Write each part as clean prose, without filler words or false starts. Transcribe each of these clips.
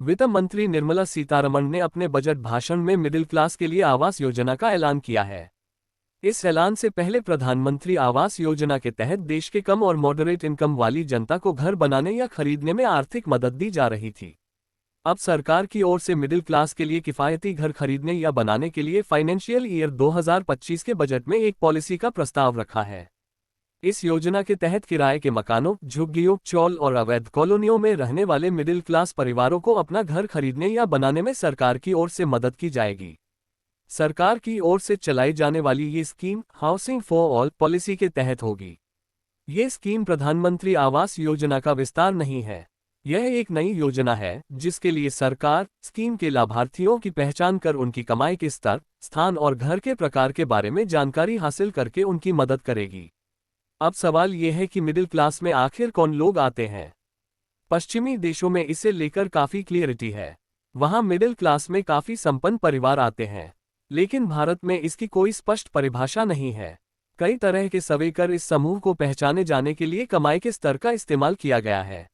वित्त मंत्री निर्मला सीतारमण ने अपने बजट भाषण में मिडिल क्लास के लिए आवास योजना का ऐलान किया है। इस ऐलान से पहले प्रधानमंत्री आवास योजना के तहत देश के कम और मॉडरेट इनकम वाली जनता को घर बनाने या खरीदने में आर्थिक मदद दी जा रही थी। अब सरकार की ओर से मिडिल क्लास के लिए किफायती घर खरीदने या बनाने के लिए फाइनेंशियल ईयर 2025 के बजट में एक पॉलिसी का प्रस्ताव रखा है। इस योजना के तहत किराए के मकानों, झुग्गियों, चौल और अवैध कॉलोनियों में रहने वाले मिडिल क्लास परिवारों को अपना घर खरीदने या बनाने में सरकार की ओर से मदद की जाएगी। सरकार की ओर से चलाई जाने वाली ये scheme housing for all policy के तहत होगी। ये स्कीम प्रधानमंत्री आवास योजना का विस्तार नहीं है। यह एक नई योजना है जिसके लिए सरकार स्कीम के लाभार्थियों की पहचान कर उनकी कमाई के स्तर, स्थान और घर के प्रकार के बारे में जानकारी हासिल करके उनकी मदद करेगी। अब सवाल यह है कि मिडिल क्लास में आखिर कौन लोग आते हैं। पश्चिमी देशों में इसे लेकर काफ़ी क्लियरिटी है। वहाँ मिडिल क्लास में काफ़ी संपन्न परिवार आते हैं, लेकिन भारत में इसकी कोई स्पष्ट परिभाषा नहीं है। कई तरह के सर्वे कर इस समूह को पहचाने जाने के लिए कमाई के स्तर का इस्तेमाल किया गया है।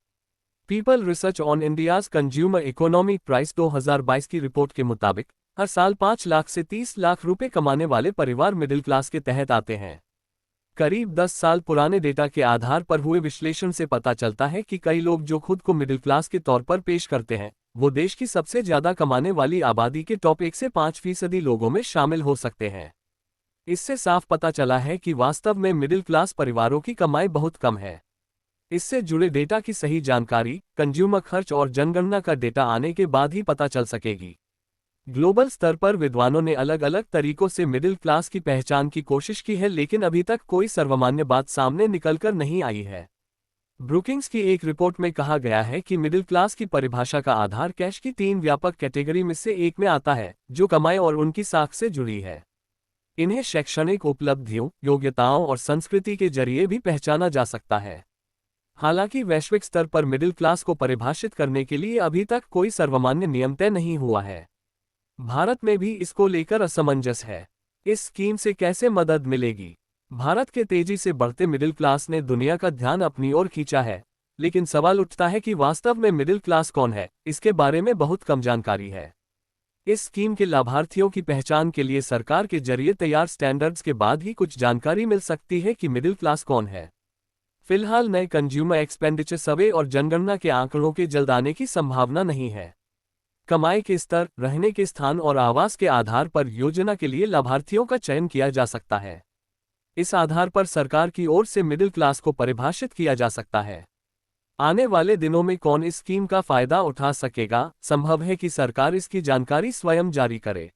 People research on India's consumer economy price 2022 की रिपोर्ट के मुताबिक हर साल 5 लाख से 30 लाख रुपए कमाने वाले परिवार मिडिल क्लास के तहत आते हैं। करीब 10 साल पुराने डेटा के आधार पर हुए विश्लेषण से पता चलता है कि कई लोग जो खुद को मिडिल क्लास के तौर पर पेश करते हैं, वो देश की सबसे ज्यादा कमाने वाली आबादी के टॉप 1 से 5% लोगों में शामिल हो सकते हैं। इससे साफ पता चला है कि वास्तव में मिडिल क्लास परिवारों की कमाई बहुत कम है। इससे जुड़े डेटा की सही जानकारी कंज्यूमर खर्च और जनगणना का डेटा आने के बाद ही पता चल सकेगी। ग्लोबल स्तर पर विद्वानों ने अलग अलग तरीकों से मिडिल क्लास की पहचान की कोशिश की है, लेकिन अभी तक कोई सर्वमान्य बात सामने निकलकर नहीं आई है। ब्रुकिंग्स की एक रिपोर्ट में कहा गया है कि मिडिल क्लास की परिभाषा का आधार कैश की 3 व्यापक कैटेगरी में से एक में आता है, जो कमाई और उनकी साख से जुड़ी है। इन्हें शैक्षणिक उपलब्धियों, योग्यताओं और संस्कृति के जरिए भी पहचाना जा सकता है। हालांकि वैश्विक स्तर पर मिडिल क्लास को परिभाषित करने के लिए अभी तक कोई सर्वमान्य नियम तय नहीं हुआ है। भारत में भी इसको लेकर असमंजस है। इस स्कीम से कैसे मदद मिलेगी? भारत के तेजी से बढ़ते मिडिल क्लास ने दुनिया का ध्यान अपनी ओर खींचा है, लेकिन सवाल उठता है कि वास्तव में मिडिल क्लास कौन है। इसके बारे में बहुत कम जानकारी है। इस स्कीम के लाभार्थियों की पहचान के लिए सरकार के जरिए तैयार स्टैंडर्ड्स के बाद ही कुछ जानकारी मिल सकती है कि मिडिल क्लास कौन है। फिलहाल नए कंज्यूमर एक्सपेंडिचर सर्वे और जनगणना के आंकड़ों के जल्द आने की संभावना नहीं है। कमाई के स्तर, रहने के स्थान और आवास के आधार पर योजना के लिए लाभार्थियों का चयन किया जा सकता है। इस आधार पर सरकार की ओर से मिडिल क्लास को परिभाषित किया जा सकता है। आने वाले दिनों में कौन इस स्कीम का फायदा उठा सकेगा? संभव है कि सरकार इसकी जानकारी स्वयं जारी करे।